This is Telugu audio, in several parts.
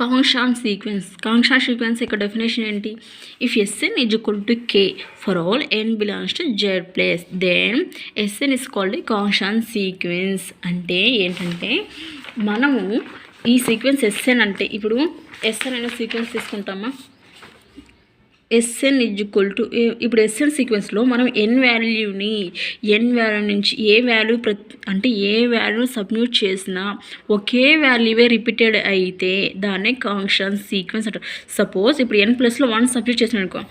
కాంక్షాన్ సీక్వెన్స్ యొక్క డెఫినేషన్ ఏంటి? If Sn is equal to K for all n belongs to Z plus then Sn is called a constant sequence. అంటే ఏంటంటే మనము ఈ సీక్వెన్స్ Sn అంటే ఇప్పుడు Sn అనే సీక్వెన్స్ తీసుకుంటామా, Sn ఈజ్ ఈక్వల్ టు ఇప్పుడు Sn సీక్వెన్స్లో మనం n వాల్యూ నుంచి ఏ వాల్యూ సబ్మిట్ చేసినా ఒకే వాల్యూవే రిపీటెడ్ అయితే దాన్నే కాంక్షాన్ సీక్వెన్స్ అంటారు. సపోజ్ ఇప్పుడు n ప్లస్లో 1 సబ్మిట్ చేసిన అనుకో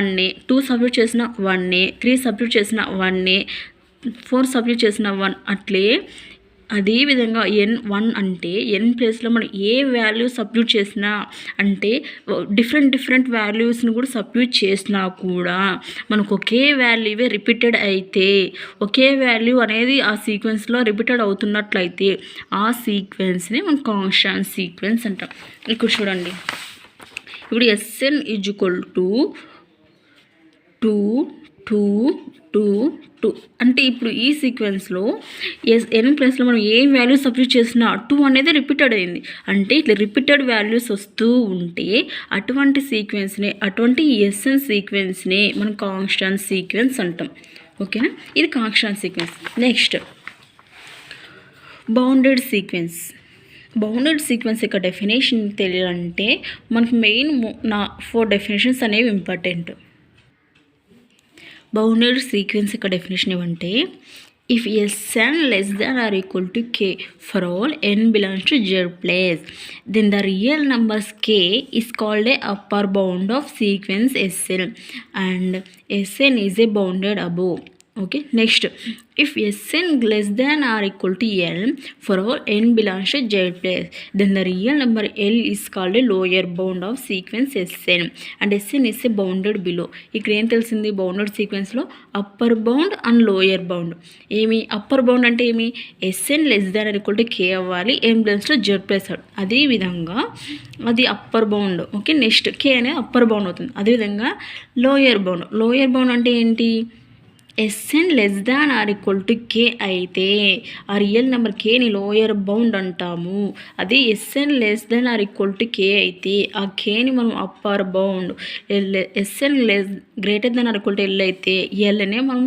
1, 2 సబ్మిట్ చేసిన 1, 3 సబ్మిట్ చేసిన 1, 4 సబ్మిట్ చేసిన 1 అట్లే. అదేవిధంగా n1 అంటే n ప్లేస్లో మనం ఏ వాల్యూ సబ్స్టిట్యూట్ చేసినా అంటే డిఫరెంట్ వాల్యూస్ని కూడా సబ్స్టిట్యూట్ చేసినా కూడా మనకు ఒకే వాల్యూవే రిపీటెడ్ అయితే, ఒకే వాల్యూ అనేది ఆ సీక్వెన్స్లో రిపీటెడ్ అవుతున్నట్లయితే ఆ సీక్వెన్స్ని మనం కాంక్షాన్ సీక్వెన్స్ అంటాం. ఇక్కడ చూడండి, ఇప్పుడు Sn ఈజ్ ఈక్వల్ టు 2 2 2 2 అంటే ఇప్పుడు ఈ సీక్వెన్స్లో n ప్లస్లో మనం ఏ వాల్యూ సబ్స్టిట్యూట్ చేసినా 2 అనేది రిపీటెడ్ అయింది. అంటే ఇట్లా రిపీటెడ్ వాల్యూస్ వస్తూ ఉంటే అటువంటి Sn సీక్వెన్స్ని మనం కాంక్షాన్ సీక్వెన్స్ అంటాం. ఓకేనా, ఇది కాంక్షాన్ సీక్వెన్స్. నెక్స్ట్ బౌండెడ్ సీక్వెన్స్ యొక్క డెఫినేషన్ తెలియాలంటే మనకు మెయిన్ 4 డెఫినేషన్స్ అనేవి ఇంపార్టెంట్. బౌండెడ్ సీక్వెన్స్ యొక్క డెఫినేషన్ ఏమంటే if Sn less than or equal to K for all n belongs to Z place then the real numbers K is called a upper bound of sequence Sn and Sn is a bounded above. Okay, next if Sn less than or equal to L for all n belongs to Z place then the real number L is called a lower bound of sequence Sn and Sn is a bounded below. ఇక్కడ ఏం తెలిసింది, బౌండెడ్ సీక్వెన్స్లో upper bound and lower bound. ఏమి అప్పర్ బౌండ్ అంటే ఏమి, Sn less than or equal to K అవ్వాలి, n ప్లస్లో Z ప్లస్. అదేవిధంగా అది upper bound. Okay, next K అనేది అప్పర్ బౌండ్ అవుతుంది. అదేవిధంగా లోయర్ బౌండ్ అంటే ఏంటి, Sn less than or equal to K అయితే ఆ రియల్ నెంబర్ Kని లోయర్ బౌండ్ అంటాము. అదే Sn less than or equal to K అయితే ఆ Kని మనం upper bound. Sn greater than or equal to L అయితే Lనే మనం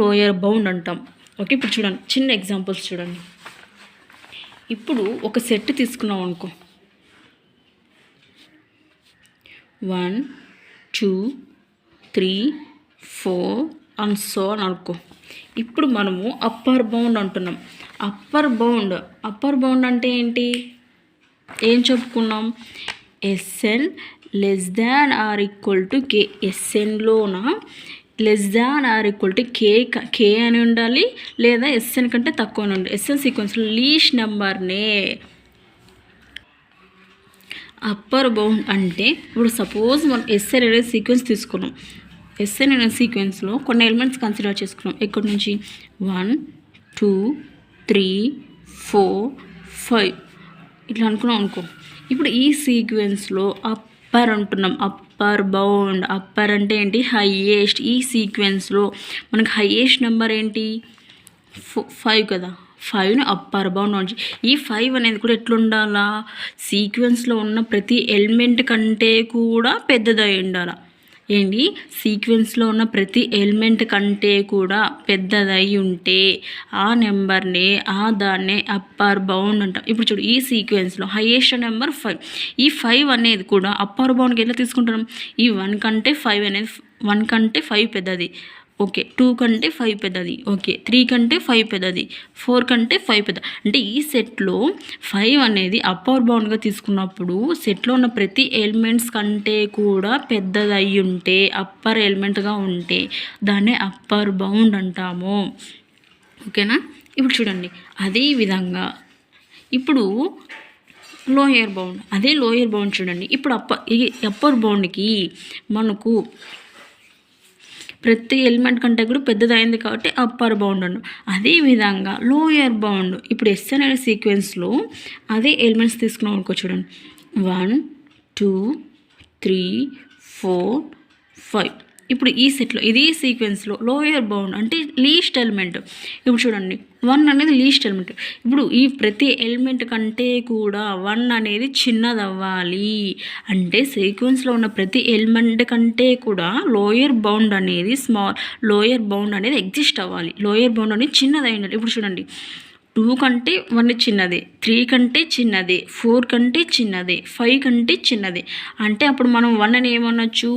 లోయర్ బౌండ్ అంటాం. ఓకే, ఇప్పుడు చూడండి చిన్న ఎగ్జాంపుల్స్ చూడండి. ఇప్పుడు ఒక సెట్ తీసుకున్నాం అనుకో, 1 2 3 4 అండ్ సో అని అనుకో. ఇప్పుడు మనము అప్పర్ బౌండ్ అంటున్నాం. అప్పర్ బౌండ్ అంటే ఏంటి, ఏం చెప్పుకున్నాం, Sn less than or equal to K. Snలోన less than or equal to K అని ఉండాలి, లేదా Sn కంటే తక్కువ అని ఉండాలి. Sn సీక్వెన్స్లో లీస్ట్ నెంబర్నే అప్పర్ బౌండ్ అంటే. ఇప్పుడు సపోజ్ మనం Sn అనే సీక్వెన్స్ తీసుకున్నాం. Sn అనే సీక్వెన్స్లో కొన్ని ఎలిమెంట్స్ కన్సిడర్ చేసుకున్నాం. ఎక్కడి నుంచి 1 2 3 4 5 ఇట్లా అనుకున్నాం అనుకో. ఇప్పుడు ఈ సీక్వెన్స్లో అప్పర్ అంటున్నాం, అప్పర్ బౌండ్. అప్పర్ అంటే ఏంటి, హైయెస్ట్. ఈ సీక్వెన్స్లో మనకు హైయెస్ట్ నెంబర్ ఏంటి, 5 కదా. 5ను అప్పర్ బౌండ్ నుంచి. ఈ 5 అనేది కూడా ఎట్లుండాలా, సీక్వెన్స్లో ఉన్న ప్రతి ఎలిమెంట్ కంటే కూడా పెద్దదై ఉండాలా. ఏంటి, సీక్వెన్స్లో ఉన్న ప్రతి ఎలిమెంట్ కంటే కూడా పెద్దదై ఉంటే ఆ నెంబర్ని దాన్నే అప్పర్ బౌండ్ అంటాం. ఇప్పుడు చూడు, ఈ సీక్వెన్స్లో హైయెస్ట్ నెంబర్ 5. ఈ 5 అనేది కూడా అప్పర్ బౌండ్కి ఎట్లా తీసుకుంటున్నాం, ఈ 1 కంటే 5 అనేది 1 కంటే 5 పెద్దది. ఓకే, 2 కంటే 5 పెద్దది. ఓకే, 3 కంటే 5 పెద్దది. 4 కంటే 5 పెద్ద. అంటే ఈ సెట్లో 5 అనేది అప్పర్ బౌండ్గా తీసుకున్నప్పుడు సెట్లో ఉన్న ప్రతి ఎలిమెంట్స్ కంటే కూడా పెద్దది అయి ఉంటే, అప్పర్ ఎలిమెంట్గా ఉంటే దాన్నే అప్పర్ బౌండ్ అంటాము. ఓకేనా, ఇప్పుడు చూడండి అదే విధంగా ఇప్పుడు లోయర్ బౌండ్ చూడండి. ఇప్పుడు అప్పర్ బౌండ్కి మనకు ప్రతి ఎలిమెంట్ కంటే కూడా పెద్దదైంది కాబట్టి అప్పర్ బౌండ్ అను. అదేవిధంగా లోయర్ బౌండ్, ఇప్పుడు Sn అనే సీక్వెన్స్లో అదే ఎలిమెంట్స్ తీసుకున్నాం అనుకో. చూడండి 1 2 3 4 5. ఇప్పుడు ఈ సెట్లో ఇదే సీక్వెన్స్లో లోయర్ బౌండ్ అంటే లీస్ట్ ఎలిమెంట్. ఇప్పుడు చూడండి 1 అనేది లీస్ట్ ఎలిమెంట్. ఇప్పుడు ఈ ప్రతి ఎలిమెంట్ కంటే కూడా 1 అనేది చిన్నది అవ్వాలి అంటే సీక్వెన్స్లో ఉన్న ప్రతి ఎలిమెంట్ కంటే కూడా లోయర్ బౌండ్ అనేది ఎగ్జిస్ట్ అవ్వాలి. లోయర్ బౌండ్ అనేది చిన్నది అయి ఉండాలి. ఇప్పుడు చూడండి 2 కంటే 1 చిన్నది, 3 కంటే చిన్నది, 4 కంటే చిన్నది, 5 కంటే చిన్నది. అంటే అప్పుడు మనం 1 అని ఏమనొచ్చు,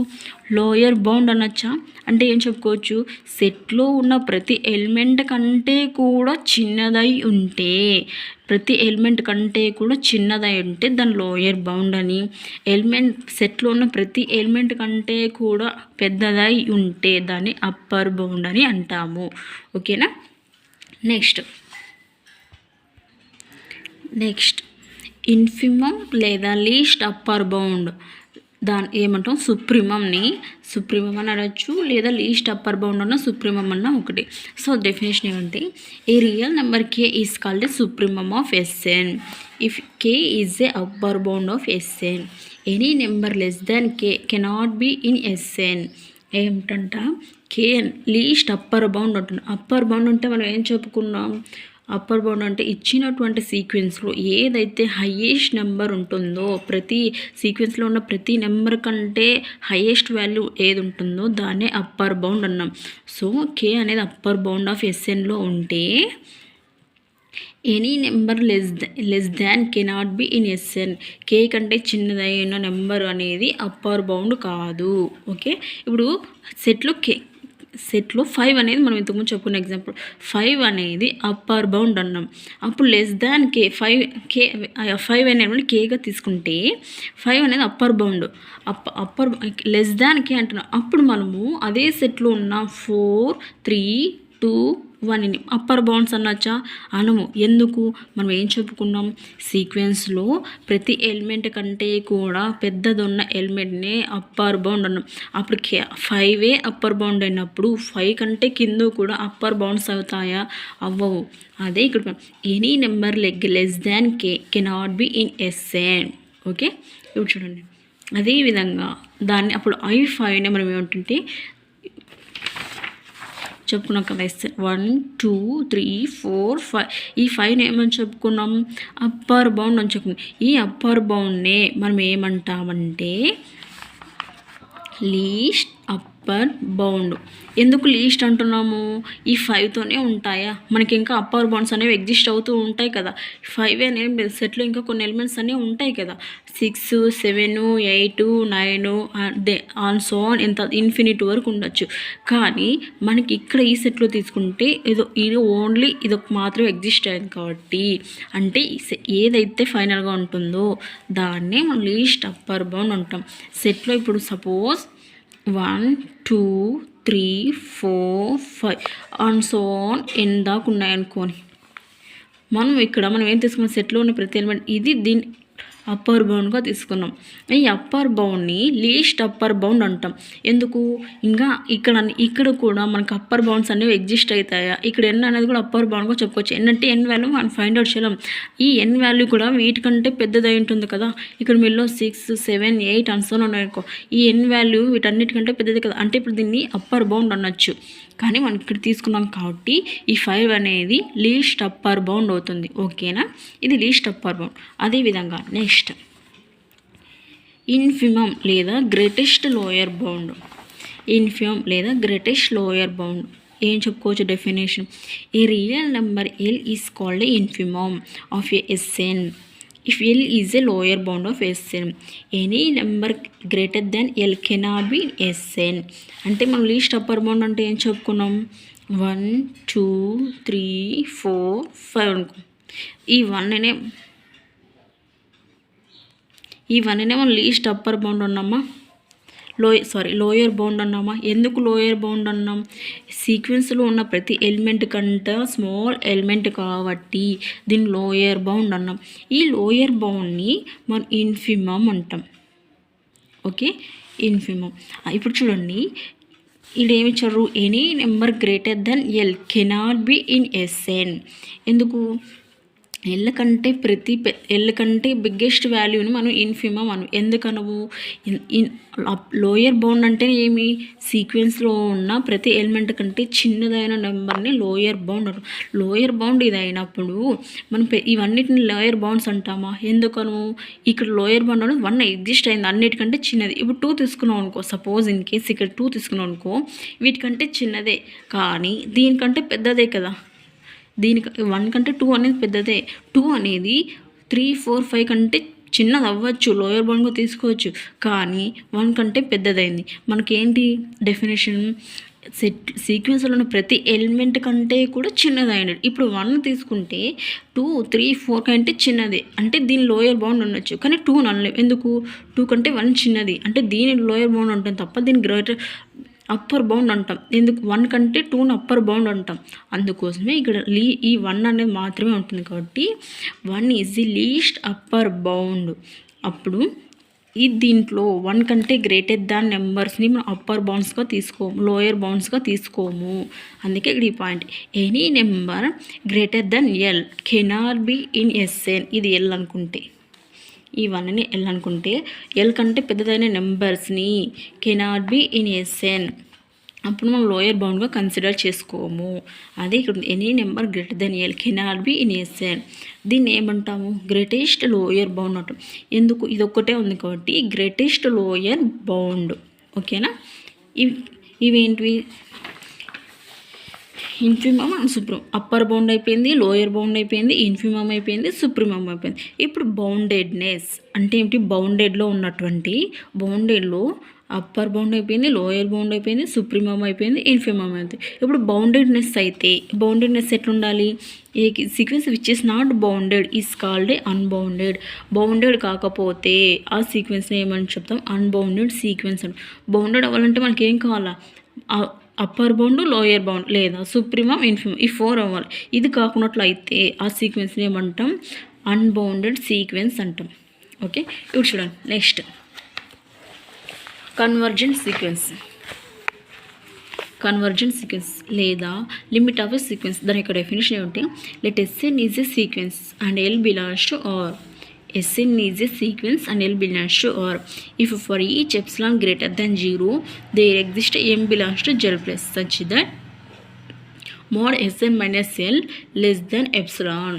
లోయర్ బౌండ్ అనొచ్చా? అంటే ఏం చెప్పుకోవచ్చు, సెట్లో ఉన్న ప్రతి ఎలిమెంట్ కంటే కూడా చిన్నదై ఉంటే దాని లోయర్ బౌండ్ అని, సెట్లో ఉన్న ప్రతి ఎలిమెంట్ కంటే కూడా పెద్దదై ఉంటే దాన్ని అప్పర్ బౌండ్ అని అంటాము. ఓకేనా. నెక్స్ట్ ఇన్ఫిమమ్ లేదా లీస్ట్ అప్పర్ బౌండ్, దాన్ని ఏమంటాం, సుప్రీమం అని అనొచ్చు, లేదా లీస్ట్ అప్పర్ బౌండ్ అన్న సుప్రీమం అన్న ఒకటి. సో డెఫినేషన్ ఏమంటే, a real number K is called a supremum of Sn if K is a upper bound of Sn. Any number less than K cannot be in Sn. ఏమిటంట, కే లీస్ట్ అప్పర్ బౌండ్ ఉంటుంది. అప్పర్ బౌండ్ అంటే మనం ఏం చెప్పుకున్నాం, అప్పర్ బౌండ్ అంటే ఇచ్చినటువంటి సీక్వెన్స్లో ఏదైతే హయ్యెస్ట్ నెంబర్ ఉంటుందో, ప్రతి సీక్వెన్స్లో ఉన్న ప్రతి నెంబర్ కంటే హయ్యెస్ట్ వాల్యూ ఏది ఉంటుందో దాన్నే అప్పర్ బౌండ్ అన్నాం. సో కే అనేది అప్పర్ బౌండ్ ఆఫ్ Snలో ఉంటే any number less than cannot be in Sn. కే కంటే చిన్నదైన నెంబర్ అనేది అప్పర్ బౌండ్ కాదు. ఓకే. ఇప్పుడు సెట్లో 5 అనేది మనం ఇంతకుముందు చెప్పుకున్న ఎగ్జాంపుల్, 5 అనేది అప్పర్ బౌండ్ అన్నాం. అప్పుడు లెస్ దాన్ కే, 5 అనేది కేగా తీసుకుంటే 5 అనేది అప్పర్ బౌండ్, లెస్ దాన్ కే అంటున్నాం. అప్పుడు మనము అదే సెట్లో ఉన్న 4, 3, 2, 1ని అప్పర్ బౌండ్స్ అనొచ్చా? అనము. ఎందుకు? మనం ఏం చెప్పుకున్నాం, సీక్వెన్స్లో ప్రతి ఎలిమెంట్ కంటే కూడా పెద్దది ఉన్న ఎలిమెంట్నే అప్పర్ బౌండ్ అన్నాం. అప్పుడు 5 అప్పర్ బౌండ్ అయినప్పుడు 5 కంటే కింద కూడా అప్పర్ బౌండ్స్ అవుతాయా? అవ్వవు. అదే ఇక్కడ any number less than K cannot be in Sn. Okay. ఇప్పుడు చూడండి, అదేవిధంగా దాన్ని అప్పుడు I5ని మనం ఏమంటుంటే చెప్పుకున్నాం కదా, 1, 2, 3, 4, 5. ఈ 5ని ఏమని చెప్పుకున్నాం, అప్పర్ బౌండ్ అని చెప్పుకున్నాం. ఈ అప్పర్ బౌండ్నే మనం ఏమంటామంటే లీస్ట్ అప్పర్ బౌండ్. ఎందుకు లీస్ట్ అంటున్నాము, ఈ 5తోనే ఉంటాయా, మనకి ఇంకా అప్పర్ బౌండ్స్ అనేవి ఎగ్జిస్ట్ అవుతూ ఉంటాయి కదా. 5 అనేవి సెట్లో ఇంకా కొన్ని ఎలిమెంట్స్ అనేవి ఉంటాయి కదా, 6, 7, 8, 9 ఆన్ సో ఆన్, ఎంత ఇన్ఫినిటీ వరకు ఉండొచ్చు. కానీ మనకి ఇక్కడ ఈ సెట్లో తీసుకుంటే ఇది ఓన్లీ ఇదొక మాత్రం ఎగ్జిస్ట్ అయింది కాబట్టి, అంటే ఏదైతే ఫైనల్గా ఉంటుందో దాన్నే మనం లీస్ట్ అప్పర్ బౌండ్ అంటాం. సెట్లో ఇప్పుడు సపోజ్ 1, 2, 3, 4, 5 ఆన్ సో ఆన్ ఎన్ దాకా ఉన్నాయనుకోని, మనం ఏం తీసుకున్నాం, సెట్లో ఉన్న ప్రతి ఎలిమెంట్ ఇది దీన్ని అప్పర్ బౌండ్గా తీసుకున్నాం. ఈ అప్పర్ బౌండ్ని లీస్ట్ అప్పర్ బౌండ్ అంటాం. ఎందుకు, ఇంకా ఇక్కడ కూడా మనకు అప్పర్ బౌండ్స్ అనేవి ఎగ్జిస్ట్ అవుతాయా, ఇక్కడ ఎన్ అనేది కూడా అప్పర్ బౌండ్గా చెప్పుకోవచ్చు. ఎన్ అంటే ఎన్ వాల్యూ మనం ఫైండ్ అవుట్ చేయలేం. ఈ ఎన్ వాల్యూ కూడా వీటికంటే పెద్దదై ఉంటుంది కదా. ఇక్కడ మీలో 6, 7, 8 అనుసోన్ ఉన్నాయనుకో, ఈ ఎన్ వాల్యూ వీటన్నిటికంటే పెద్దది కదా. అంటే ఇప్పుడు దీన్ని అప్పర్ బౌండ్ అనొచ్చు. కానీ మనం ఇక్కడ తీసుకున్నాం కాబట్టి ఈ 5 అనేది లీస్ట్ అప్పర్ బౌండ్ అవుతుంది. ఓకేనా, ఇది లీస్ట్ అప్పర్ బౌండ్. అదేవిధంగా నెక్స్ట్ ఇన్ఫిమమ్ లేదా గ్రేటెస్ట్ లోయర్ బౌండ్. ఏం చెప్పుకోవచ్చు definition, A real number L is called infimum of A Sn if L is a lower bound of Sn. Any number greater than L cannot be Sn. అంటే మనం లీస్ట్ అప్పర్ బౌండ్ అంటే ఏం చెప్పుకున్నాం, 1, 2, 3, 4, 5 అనుకో. ఈ 1నే మనం లీస్ట్ అప్పర్ బౌండ్ అన్నామా, లోయర్ బౌండ్ అన్నామా. ఎందుకు లోయర్ బౌండ్ అన్నాం, సీక్వెన్స్లో ఉన్న ప్రతి ఎలిమెంట్ కంటే స్మాల్ ఎలిమెంట్ కాబట్టి దీన్ని లోయర్ బౌండ్ అన్నాం. ఈ లోయర్ బౌండ్ని మనం ఇన్ఫిమమ్ అంటాం. Okay, infimum. ఇప్పుడు చూడండి, ఇదేమిచ్చారు, any number greater than L cannot be in Sn. ఎందుకు, ఎల్ కంటే బిగ్గెస్ట్ వాల్యూని మనం ఇన్ఫిమమ్ ఎందుకనవు లోయర్ బౌండ్ అంటే ఏమి సీక్వెన్స్లో ఉన్న ప్రతి ఎలిమెంట్ కంటే చిన్నదైన నెంబర్ని లోయర్ బౌండ్ అంటాం. లోయర్ బౌండ్ ఇది అయినప్పుడు మనం ఇవన్నిటిని లోయర్ బౌండ్స్ అంటామా? ఎందుకను ఇక్కడ లోయర్ బౌండ్ అనేది 1 ఎగ్జిస్ట్ అయింది, అన్నిటికంటే చిన్నది. ఇప్పుడు 2 తీసుకున్నాం అనుకో, సపోజ్ ఇన్ కేస్ ఇక్కడ 2 తీసుకున్నాం అనుకో, వీటికంటే చిన్నదే కానీ దీనికంటే పెద్దదే కదా. దీనికి 1 కంటే 2 అనేది పెద్దదే. 2 అనేది 3, 4, 5 కంటే చిన్నది అవ్వచ్చు, లోయర్ బౌండ్గా తీసుకోవచ్చు, కానీ 1 కంటే పెద్దదైంది. మనకేంటి డెఫినేషన్? సీక్వెన్స్లో ఉన్న ప్రతి ఎలిమెంట్ కంటే కూడా చిన్నదైనది. ఇప్పుడు 1 తీసుకుంటే 2, 3, 4 కంటే చిన్నది అంటే దీని లోయర్ బౌండ్ ఉండొచ్చు, కానీ 2 అనలేము. ఎందుకు? 2 కంటే 1 చిన్నది అంటే దీని లోయర్ బౌండ్ ఉంటుంది తప్ప దీని గ్రేటర్ అప్పర్ బౌండ్ అంటాం. ఎందుకు? 1 కంటే 2ని అప్పర్ బౌండ్ అంటాం. అందుకోసమే ఇక్కడ ఈ 1 అనేది మాత్రమే ఉంటుంది కాబట్టి 1 is the least upper bound. అప్పుడు దీంట్లో 1 కంటే గ్రేటర్ దాన్ నెంబర్స్ని మనం అప్పర్ బౌండ్స్గా తీసుకోము, లోయర్ బౌండ్స్గా తీసుకోము. అందుకే ఇక్కడ ఈ point, any number greater than L cannot be in SN. ఇది ఎల్ అనుకుంటే, ఈ 1ని ఎల్ అనుకుంటే ఎల్ కంటే పెద్దదైన నెంబర్స్ని కెనాట్ బి ఇన్ ఎస్ఎన్ అప్పుడు మనం లోయర్ బౌండ్గా కన్సిడర్ చేసుకోము. అదే ఇక్కడ any number greater than L cannot be in SN. దీన్ని ఏమంటాము? గ్రేటెస్ట్ లోయర్ బౌండ్ అంటాం. ఎందుకు? ఇది ఒక్కటే ఉంది కాబట్టి గ్రేటెస్ట్ లోయర్ బౌండ్. ఓకేనా? ఇవేంటివి? Infimum and supremum. Upper bound అయిపోయింది, లోయర్ బౌండ్ అయిపోయింది, ఇన్ఫిమమ్ అయిపోయింది, సుప్రీమమ్ అయిపోయింది. ఇప్పుడు బౌండెడ్నెస్ అంటే ఏంటి? బౌండెడ్లో ఉన్నటువంటి బౌండెడ్లో అప్పర్ బౌండ్ అయిపోయింది, లోయర్ బౌండ్ అయిపోయింది, సుప్రీమమ్ అయిపోయింది, ఇన్ఫిమమ్ అయిపోయింది. ఇప్పుడు బౌండెడ్నెస్ అయితే బౌండెడ్నెస్ ఎట్లుండాలి? A sequence which is not bounded is called a unbounded. Bounded కాకపోతే ఆ సీక్వెన్స్ని ఏమని చెప్తాం? అన్బౌండెడ్ సీక్వెన్స్ అంట. బౌండెడ్ అవ్వాలంటే మనకి ఏం కావాలా? అప్పర్ బౌండ్, లోయర్ బౌండ్ లేదా సుప్రీమమ్, ఇన్ఫిమమ్, ఈ 4 అవ్వాలి. ఇది కాకున్నట్లయితే ఆ సీక్వెన్స్ని ఏమంటాం? అన్బౌండెడ్ సీక్వెన్స్ అంటాం. ఓకే, ఇప్పుడు చూడండి next convergent sequence. Convergent sequence లేదా లిమిట్ ఆఫ్ ఎ సీక్వెన్స్. దాని యొక్క డెఫినేషన్ ఏమిటి? Let SN is a sequence and L belongs to R. Sn is a sequence and L belongs to R. If for each epsilon greater than 0, there exists M belongs to Z plus such that mod Sn minus L less than epsilon.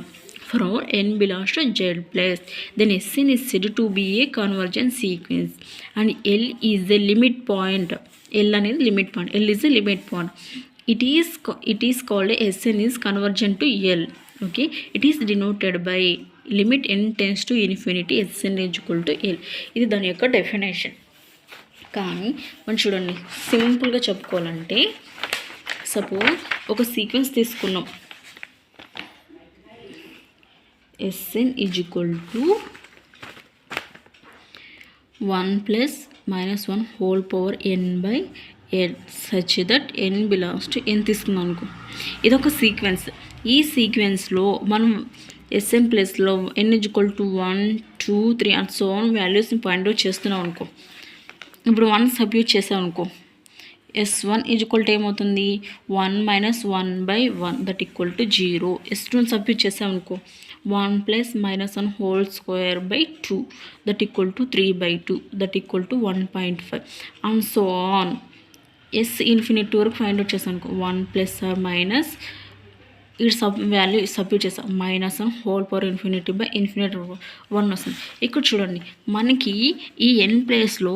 For all n belongs to Z plus, then Sn is said to be a convergent sequence and L is the limit point. L అనేది limit point. L is the limit point. It is called Sn is convergent to L. Okay, it is denoted by limit n tends to infinity Sn equal to L. ఇది దాని యొక్క డెఫినేషన్. కానీ మనం చూడండి సింపుల్గా చెప్పుకోవాలంటే, సపోజ్ ఒక సీక్వెన్స్ తీసుకున్నాం, Sn equal to 1 + -1 whole power n by n such that n belongs to n తీసుకున్నాం అనుకో. ఇదొక సీక్వెన్స్. ఈ సీక్వెన్స్లో మనం Sn ప్లస్లో n equal to 1, 2, 3 and so on వాల్యూస్ని పాయింట్ అవుట్ చేస్తున్నాం అనుకో. ఇప్పుడు 1 సబ్స్టిట్యూట్ చేసాం అనుకో, S1 ఈక్వల్ టు ఏమవుతుంది? 1 - 1/1 that equal to 0. S2 substitute చేసాం అనుకో, 1 + -1 whole square by 2 that equal to 3/2 that equal to 1.5 and so on. S infinity వరకు ఫైండ్ అవుట్ చేసాం అనుకో, 1 ± ఈ వాల్యూ సబ్స్టిట్యూట్ చేస్తాం, -1 whole power infinity by infinity 1 వస్తుంది. ఇక్కడ చూడండి మనకి ఈ n ప్లేస్లో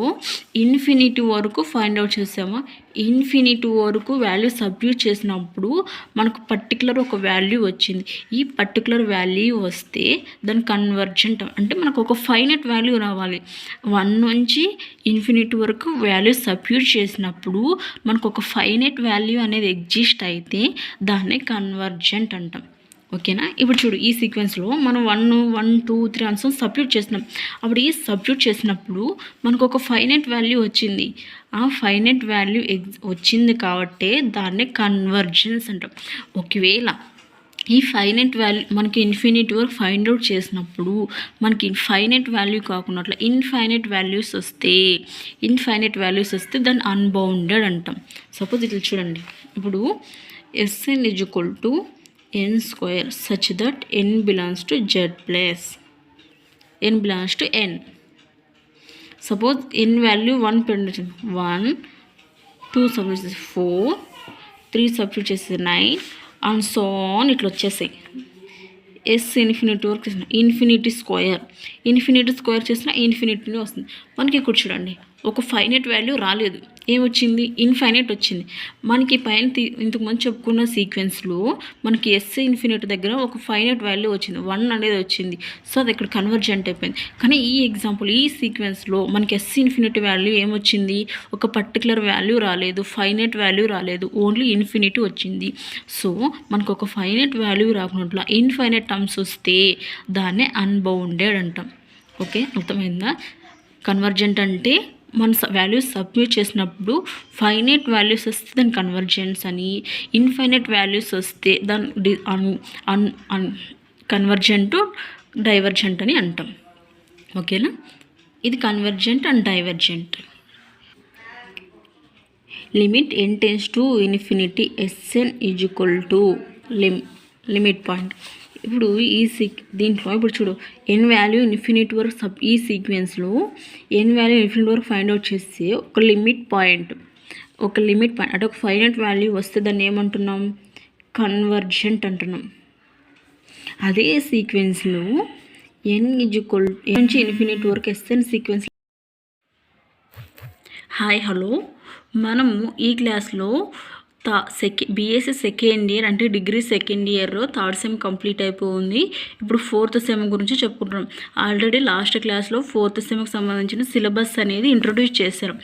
ఇన్ఫినిటీ వరకు ఫైండ్ అవుట్ చేసామా? ఇన్ఫినిటీ వరకు వాల్యూ సబ్స్టిట్యూట్ చేసినప్పుడు మనకు పర్టికులర్ ఒక వాల్యూ వచ్చింది. ఈ పర్టికులర్ వాల్యూ వస్తే దాని కన్వర్జెంట్ అంటే మనకు ఒక ఫైనట్ వాల్యూ రావాలి. 1 నుంచి ఇన్ఫినిటీ వరకు వాల్యూ సబ్స్టిట్యూట్ చేసినప్పుడు మనకు ఒక ఫైనట్ వాల్యూ అనేది ఎగ్జిస్ట్ అయితే దాన్ని కన్వర్జెంట్ అంటాం. ఓకేనా? ఇప్పుడు చూడు ఈ సీక్వెన్స్లో మనం 1, 2, 3 అండ్ సో సబ్స్టిట్యూట్ చేసినాం. అప్పుడు ఈ సబ్స్టిట్యూట్ చేసినప్పుడు మనకు ఒక ఫైనట్ వాల్యూ వచ్చింది. ఆ ఫైనట్ వాల్యూ వచ్చింది కాబట్టే దాన్ని కన్వర్జెన్స్ అంటాం. ఒకవేళ ఈ ఫైనట్ వాల్యూ మనకి ఇన్ఫినిటీ వరకు ఫైండ్ అవుట్ చేసినప్పుడు మనకి ఫైనట్ వాల్యూ కాకుండా ఇన్ఫైనట్ వాల్యూస్ వస్తే దాన్ని అన్బౌండెడ్ అంటాం. సపోజ్ ఇట్లా చూడండి, ఇప్పుడు Sn equal to n square such that n belongs to Z place. n belongs to n. Suppose n value 1 పెట్టండి, 1 2 సబ్స్టిట్యూట్ చేసి 4 3 సబ్స్టిట్యూట్ చేసి 9 అండ్ సో ఆన్ ఇట్లా వచ్చేసాయి. ఎస్ ఇన్ఫినిటీ వరకు ఇన్ఫినిటీ స్క్వేర్ చేసిన ఇన్ఫినిటీనే వస్తుంది. మనకి ఇక్కడ చూడండి ఒక ఫైనైట్ వాల్యూ రాలేదు, ఏమొచ్చింది ఇన్ఫైనైట్ వచ్చింది. మనకి పైన ఇంతకుముందు చెప్పుకున్న సీక్వెన్స్లో మనకి ఎస్ ఇన్ఫినిటీ దగ్గర ఒక ఫైనైట్ వాల్యూ వచ్చింది, 1 అనేది వచ్చింది. సో అది ఇక్కడ కన్వర్జెంట్ అయిపోయింది. కానీ ఈ ఎగ్జాంపుల్ ఈ సీక్వెన్స్లో మనకి ఎస్ ఇన్ఫినిటీ వాల్యూ ఏమొచ్చింది, ఒక పర్టికులర్ వాల్యూ రాలేదు, ఫైనైట్ వాల్యూ రాలేదు, ఓన్లీ ఇన్ఫినిటీ వచ్చింది. సో మనకు ఒక ఫైనైట్ వాల్యూ రాకుండా ఇన్ఫైనైట్ టర్మ్స్ వస్తే దాన్నే అన్బౌండెడ్ అంటాం. ఓకే, అర్థమైందా? కన్వర్జెంట్ అంటే మన వాల్యూస్ సబ్మిట్ చేసినప్పుడు ఫైనైట్ వాల్యూస్ వస్తే దాని కన్వర్జెన్స్ అని, ఇన్ఫైనైట్ వాల్యూస్ వస్తే దాని కన్వర్జెంట్ డైవర్జెంట్ అని అంటాం. ఓకేనా? ఇది convergent and divergent. Limit n tends to infinity Sn is equal to limit point. ఇప్పుడు ఈ దీంట్లో ఇప్పుడు చూడు n వాల్యూ ఇన్ఫినిటీ వరకు ఈ సీక్వెన్స్లో n వాల్యూ ఇన్ఫినిటీ వరకు ఫైండ్ అవుట్ చేస్తే ఒక లిమిట్ పాయింట్ అంటే ఒక ఫైనైట్ వాల్యూ వస్తే దాన్ని ఏమంటున్నాం, కన్వర్జెంట్ అంటున్నాం. అదే సీక్వెన్స్లో n ఈక్వల్ నుంచి ఇన్ఫినిటీ వరకు Sn సీక్వెన్స్. హాయ్ హలో, మనము ఈ క్లాస్లో బీఎస్సీ సెకండ్ ఇయర్ అంటే degree second year third sem complete అయిపోయింది. ఇప్పుడు ఫోర్త్ సెమ్ గురించి చెప్పుకుంటున్నాం. ఆల్రెడీ లాస్ట్ క్లాస్లో ఫోర్త్ సెమ్కి సంబంధించిన సిలబస్ అనేది ఇంట్రొడ్యూస్ చేశారు.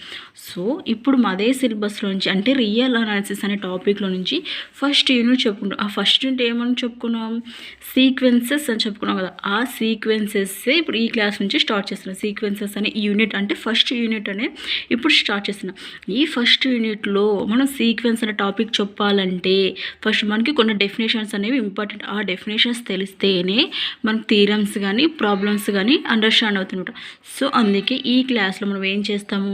సో ఇప్పుడు అదే సిలబస్లో నుంచి అంటే రియల్ అనాలిసిస్ అనే టాపిక్లో నుంచి ఫస్ట్ యూనిట్ చెప్పుకుంటాం. ఆ ఫస్ట్ యూనిట్ ఏమని చెప్పుకున్నాం, సీక్వెన్సెస్ అని చెప్పుకున్నాం కదా. ఆ సీక్వెన్సెస్సే ఇప్పుడు ఈ క్లాస్ నుంచి స్టార్ట్ చేస్తున్నాం. సీక్వెన్సెస్ అనే యూనిట్ అంటే ఫస్ట్ యూనిట్ అనే ఇప్పుడు స్టార్ట్ చేస్తున్నాం. ఈ ఫస్ట్ యూనిట్లో మనం సీక్వెన్స్ అనే టాపిక్ చెప్పాలంటే ఫస్ట్ మనకి కొన్ని డెఫినేషన్స్ అనేవి ఇంపార్టెంట్. ఆ డెఫినేషన్స్ తెలిస్తేనే మనకు థీరమ్స్ కానీ ప్రాబ్లమ్స్ కానీ అండర్స్టాండ్ అవుతుందన్నమాట. సో అందుకే ఈ క్లాస్లో మనం ఏం చేస్తాము,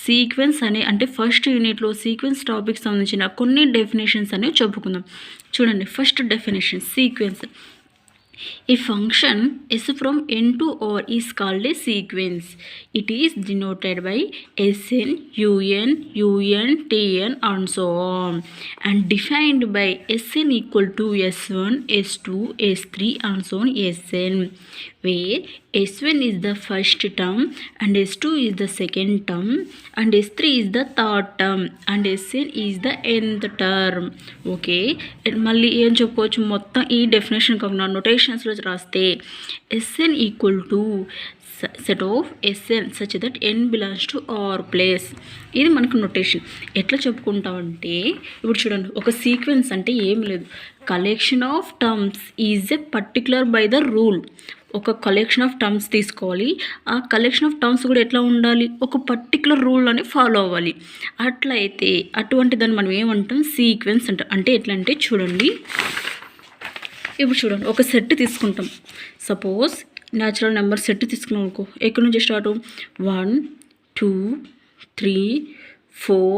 సీక్వెన్స్ అంటే ఫస్ట్ యూనిట్లో సీక్వెన్స్ టాపిక్ సంబంధించిన కొన్ని డెఫినేషన్స్ అనేవి చెప్పుకుందాం. చూడండి, first definition sequence. A function S from n to R is called a sequence. It is denoted by Sn, Un, Tn and so on, and defined by Sn equal to S1, S2, S3 and so on Sn, where S1 is the first term and S2 is the second term and S3 is the third term and Sn is the nth term. Okay, మళ్ళీ ఏం చెప్పుకోవచ్చు, మొత్తం ఈ డెఫినేషన్ కాకుండా నోటేషన్స్లో రాస్తే Sn equal to set of Sn such that n belongs to R plus. ఇది మనకు నొటేషన్. ఎట్లా చెప్పుకుంటామంటే ఇప్పుడు చూడండి, ఒక సీక్వెన్స్ అంటే ఏం లేదు, collection of terms is a particular by the rule. ఒక కలెక్షన్ ఆఫ్ టర్మ్స్ తీసుకోవాలి, ఆ కలెక్షన్ ఆఫ్ టర్మ్స్ కూడా ఎట్లా ఉండాలి, ఒక పర్టికులర్ రూల్ అని ఫాలో అవ్వాలి. అట్లయితే అటువంటి దాన్ని మనం ఏమంటాం, సీక్వెన్స్ అంటాం. అంటే ఎట్లా అంటే చూడండి, ఇప్పుడు చూడండి ఒక సెట్ తీసుకుంటాం. సపోజ్ న్యాచురల్ నెంబర్ సెట్ తీసుకున్నాం అనుకో, ఎక్కడి నుంచి స్టార్ట్ 1 2 3 4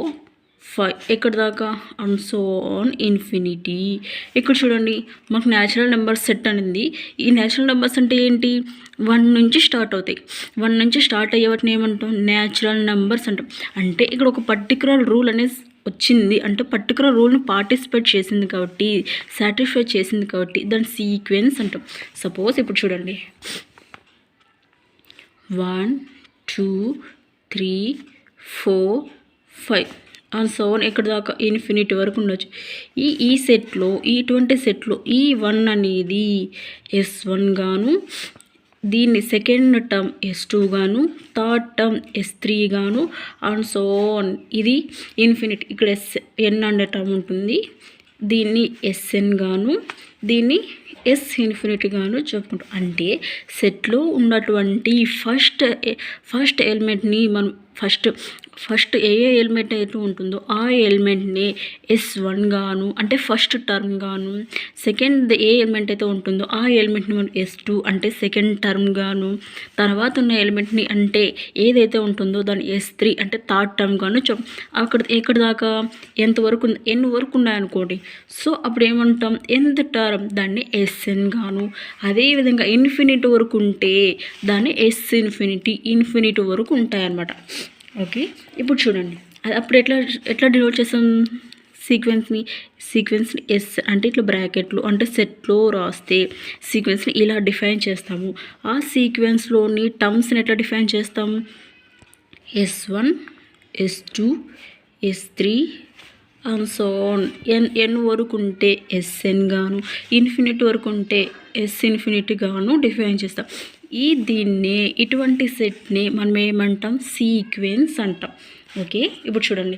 5 ఎక్కడి దాకా అండ్ సో ఆన్ ఇన్ఫినిటీ. ఇక్కడ చూడండి మాకు న్యాచురల్ నెంబర్ సెట్ అనేది, ఈ న్యాచురల్ నెంబర్స్ అంటే ఏంటి, 1 నుంచి స్టార్ట్ అవుతాయి. 1 నుంచి స్టార్ట్ అయ్యే వాటిని ఏమంటాం, న్యాచురల్ నెంబర్స్ అంటాం. అంటే ఇక్కడ ఒక పర్టికులర్ రూల్ అనేది వచ్చింది అంటే పర్టికులర్ రూల్ని పార్టిసిపేట్ చేసింది కాబట్టి, సాటిస్ఫై చేసింది కాబట్టి దాని సీక్వెన్స్ అంటాం. సపోజ్ ఇప్పుడు చూడండి 1 2 3 4 5 అండ్ సో ఆన్ ఎక్కడ దాకా ఇన్ఫినిటీ వరకు ఉండొచ్చు. ఈ సెట్లో ఇటువంటి సెట్లో ఈ 1 అనేది S1 గాను, దీన్ని సెకండ్ టర్మ్ S2 గాను, థర్డ్ టర్మ్ S3 గాను అండ్ సో ఆన్. ఇది ఇన్ఫినిటీ, ఇక్కడ n అనే టర్మ్ ఉంటుంది, దీన్ని Sn గాను, దీన్ని S ఇన్ఫినిటీ గాను చెప్పుకుంటాం. అంటే సెట్లో ఉన్నటువంటి ఫస్ట్ ఎలిమెంట్ని మనం ఫస్ట్ ఫస్ట్ ఏ ఎలిమెంట్ అయితే ఉంటుందో ఆ ఎలిమెంట్ని S1 గాను అంటే ఫస్ట్ టర్మ్ గాను, సెకండ్ ఏ ఎలిమెంట్ అయితే ఉంటుందో ఆ ఎలిమెంట్ని మనం S2 అంటే సెకండ్ టర్మ్ గాను, తర్వాత ఉన్న ఎలిమెంట్ని అంటే ఏదైతే ఉంటుందో దాన్ని S3 అంటే థర్డ్ టర్మ్ గాను అక్కడ ఎక్కడ దాకా ఎంతవరకు ఎన్ని వరకు ఉన్నాయనుకోండి. సో అప్పుడు ఏమంటాం nth టర్మ్ దాన్ని Sn గాను, అదేవిధంగా ఇన్ఫినిటీ వరకు ఉంటే దాన్ని S ఇన్ఫినిటీ వరకు ఉంటాయన్నమాట. ఓకే, ఇప్పుడు చూడండి అది అప్పుడు ఎట్లా డినోట్ చేస్తాం సీక్వెన్స్ని ఎస్ అంటే ఇట్లా బ్రాకెట్లు అంటే సెట్లో రాస్తే సీక్వెన్స్ని ఇలా డిఫైన్ చేస్తాము. ఆ సీక్వెన్స్లోని టర్మ్స్ని ఎట్లా డిఫైన్ చేస్తాం, S1 S2 S3 and so on. ఎన్ వరకు ఉంటే Sn గాను, ఇన్ఫినిటీ వరకు ఉంటే S ఇన్ఫినిటీ గాను డిఫైన్ చేస్తాం. దీన్నే ఇటువంటి సెట్ని మనం ఏమంటాం సీక్వెన్స్ అంటాం. ఓకే, ఇప్పుడు చూడండి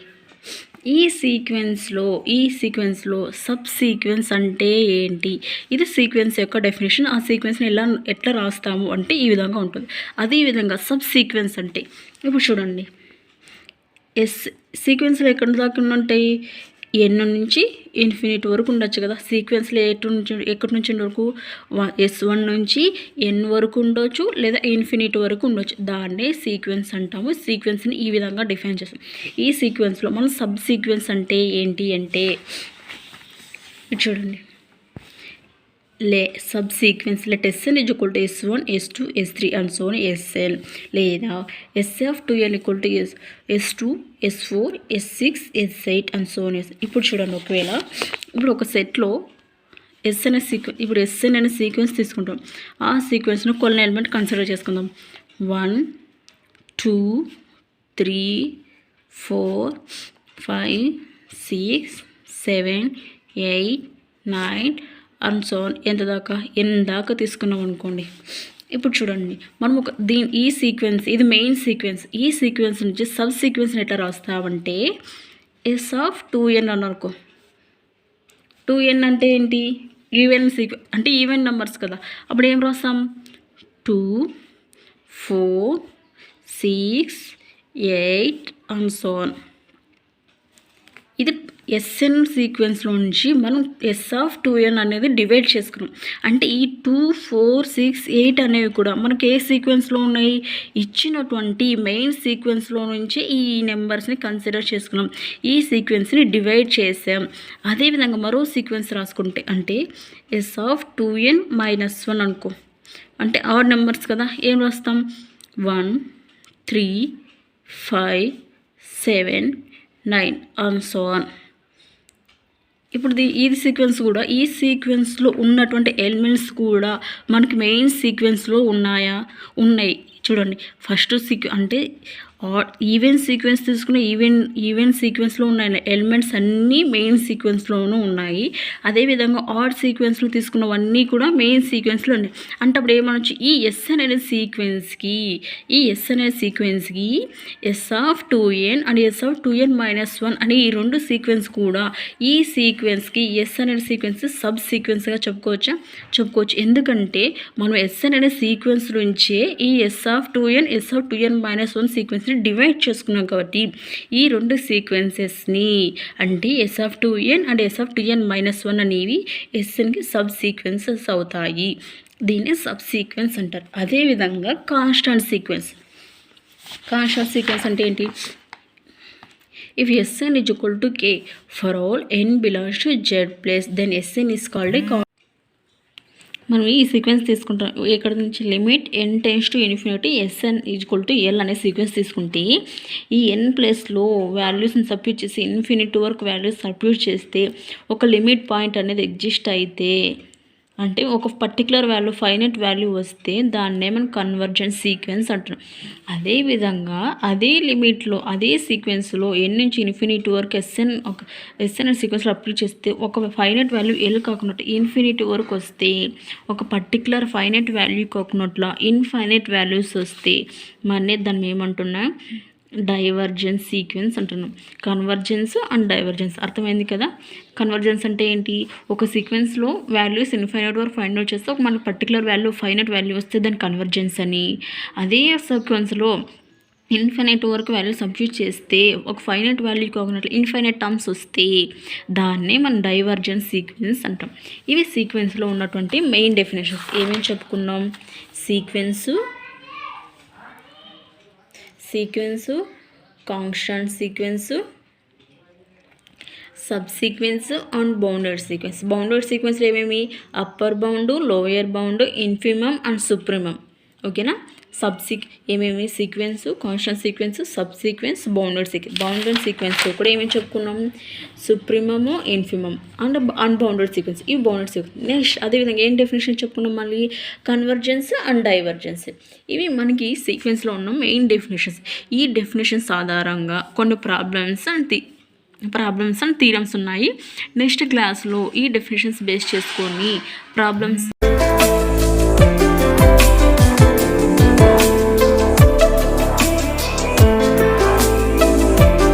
ఈ సీక్వెన్స్లో సబ్ సీక్వెన్స్ అంటే ఏంటి, ఇది సీక్వెన్స్ యొక్క డెఫినేషన్. ఆ సీక్వెన్స్ని ఎట్లా రాస్తాము అంటే ఈ విధంగా ఉంటుంది. అదేవిధంగా సబ్ సీక్వెన్స్ అంటే ఇప్పుడు చూడండి సీక్వెన్స్లో ఎక్కడ దాకా ఉంటాయి, ఎన్ నుంచి ఇన్ఫినిటీ వరకు ఉండొచ్చు కదా. సీక్వెన్స్లో ఎక్కడి నుంచి వరకు S1 నుంచి ఎన్ వరకు ఉండొచ్చు లేదా ఇన్ఫినిటీ వరకు ఉండొచ్చు. దాన్నే సీక్వెన్స్ అంటాము. సీక్వెన్స్ని ఈ విధంగా డిఫైన్ చేస్తాం. ఈ సీక్వెన్స్లో మనం సబ్ సీక్వెన్స్ అంటే ఏంటి అంటే చూడండి, sub sequence let Sn = S1 S2 S3 and so on Sn, లేదా SF2n = S2 S4 S6 S8 and so on. ఇప్పుడు చూడండి ఒకవేళ ఇప్పుడు ఒక సెట్లో Sn అనే సీక్వెన్స్ తీసుకుంటాం. ఆ సీక్వెన్స్ను కొన్ని ఎలిమెంట్ కన్సిడర్ చేసుకుందాం. 1 2 3 4 5 6 7 8 9 అండ్ సో ఆన్. ఎంత దాకా తీసుకున్నాం అనుకోండి. ఇప్పుడు చూడండి మనం ఈ సీక్వెన్స్ ఇది మెయిన్ సీక్వెన్స్. ఈ సీక్వెన్స్ నుంచి సబ్ సీక్వెన్స్ని ఎట్లా రాస్తామంటే S(2n) అనుకో. 2n అంటే ఏంటి, ఈవెన్ అంటే ఈవెన్ నెంబర్స్ కదా. అప్పుడు ఏం రాస్తాం 2 4 6 8 అండ్ సో ఆన్. ఇది Sn సీక్వెన్స్లో నుంచి మనం S(2n) అనేది డివైడ్ చేసుకున్నాం. అంటే ఈ 2 4 6 8 అనేవి కూడా మనకి ఏ సీక్వెన్స్లో ఉన్నాయి, ఇచ్చినటువంటి మెయిన్ సీక్వెన్స్లో నుంచి ఈ నెంబర్స్ని కన్సిడర్ చేసుకున్నాం. ఈ సీక్వెన్స్ని డివైడ్ చేసాం. అదేవిధంగా మరో సీక్వెన్స్ రాసుకుంటే అంటే S(2n - 1) అనుకో. అంటే ఆడ్ నెంబర్స్ కదా, ఏం రాస్తాం 1 3 5 7 9 అండ్ సో ఆన్. ఇప్పుడు ఇది సీక్వెన్స్ కూడా ఈ సీక్వెన్స్లో ఉన్నటువంటి ఎలిమెంట్స్ కూడా మనకి మెయిన్ సీక్వెన్స్లో ఉన్నాయి. చూడండి ఫస్ట్ అంటే ఈవెన్ సీక్వెన్స్ తీసుకున్న ఈవెన్ సీక్వెన్స్లో ఉన్న ఎలిమెంట్స్ అన్నీ మెయిన్ సీక్వెన్స్లోనూ ఉన్నాయి. అదేవిధంగా ఆడ్ సీక్వెన్స్లో తీసుకున్నవన్నీ కూడా మెయిన్ సీక్వెన్స్లో ఉన్నాయి. అంటే అప్పుడు ఏమనొచ్చు, ఈ Sn అనే సీక్వెన్స్కి S(2n) అండ్ S(2n - 1) అనే ఈ రెండు సీక్వెన్స్ కూడా ఈ సీక్వెన్స్కి Sn అనే సీక్వెన్స్ సబ్ సీక్వెన్స్గా చెప్పుకోవచ్చు. ఎందుకంటే మనం Sn అనే సీక్వెన్స్ నుంచే ఈ S(2n) S(2n - 1) సీక్వెన్స్ని డివైడ్ చేసుకున్నాం. కాబట్టి ఈ రెండు సీక్వెన్సెస్ని అంటే S(2n) అండ్ S(2n - 1) అనేవి Snకి సబ్ సీక్వెన్సెస్ అవుతాయి. దీన్ని సబ్ సీక్వెన్స్ అంటారు. అదేవిధంగా కాన్స్టాంట్ సీక్వెన్స్ అంటే ఏంటి, if Sn = K for all n belongs to Z place, then Sn is called a మనం ఈ సీక్వెన్స్ తీసుకుంటాం. ఇక్కడ నుంచి లిమిట్ n → Sn = L అనే సీక్వెన్స్ తీసుకుంటే ఈ n ప్లేస్లో వాల్యూస్ని సబ్స్టిట్యూట్ చేసి ఇన్ఫినిటీ వరకు వాల్యూస్ సబ్స్టిట్యూట్ చేస్తే ఒక లిమిట్ పాయింట్ అనేది ఎగ్జిస్ట్ అయితే అంటే ఒక పర్టికులర్ వాల్యూ ఫైనైట్ వాల్యూ వస్తే దాన్నే మనం కన్వర్జెన్స్ సీక్వెన్స్ అంటున్నాం. అదేవిధంగా అదే లిమిట్లో అదే సీక్వెన్స్లో n నుంచి ఇన్ఫినిటీ వరకు Sn అనే సీక్వెన్స్లో అప్లై చేస్తే ఒక ఫైనైట్ వాల్యూ L కాకుండా ఇన్ఫినిటీ వరకు వస్తే ఒక పర్టికులర్ ఫైనైట్ వాల్యూ కాకుండా ఇన్ఫైనైట్ వాల్యూస్ వస్తే దాన్ని ఏమంటున్నాం డైవర్జెన్స్ సీక్వెన్స్ అంటున్నాం. కన్వర్జెన్స్ అండ్ డైవర్జెన్స్ అర్థమైంది కదా. కన్వర్జెన్స్ అంటే ఏంటి, ఒక సీక్వెన్స్లో వాల్యూస్ ఇన్ఫైనైట్ వరకు ఫైండ్ అవుట్ చేస్తే ఒక మనకు పర్టికులర్ వాల్యూ ఫైనైట్ వాల్యూ వస్తే దాని కన్వర్జెన్స్ అని, అదే సీక్వెన్స్లో ఇన్ఫైనైట్ వరకు వాల్యూ సబ్స్టిట్యూట్ చేస్తే ఒక ఫైనైట్ వాల్యూ కాకుండా ఇన్ఫైనైట్ టర్మ్స్ వస్తే దాన్నే మనం డైవర్జెంట్ సీక్వెన్స్ అంటాం. ఇవి సీక్వెన్స్లో ఉన్నటువంటి మెయిన్ డెఫినేషన్స్. ఏమేమి చెప్పుకున్నాం? Sequence, constant sequence, sub sequence and bounded sequence. Bounded సీక్వెన్స్లో ఏమేమి? Upper bound, lower bound, infimum and supremum. ఓకేనా? ఏమేమి? Sequence, constant sequence, sub sequence, bounded sequence. Bounded సీక్వెన్స్లో కూడా ఏమేమి చెప్పుకున్నాం? Supremum, infimum and unbounded sequence. ఇవి బౌండెడ్ సీక్వెన్స్. నెక్స్ట్ అదేవిధంగా ఏం డెఫినేషన్ చెప్పుకున్నాం? మళ్ళీ కన్వర్జెన్స్ అండ్ డైవర్జెన్స్. ఇవి మనకి సీక్వెన్స్లో ఉన్న మెయిన్ డెఫినేషన్స్. ఈ డెఫినేషన్స్ ఆధారంగా కొన్ని ప్రాబ్లమ్స్ అండ్ థీరమ్స్ ఉన్నాయి. నెక్స్ట్ క్లాస్లో ఈ డెఫినేషన్స్ బేస్ చేసుకొని ప్రాబ్లమ్స్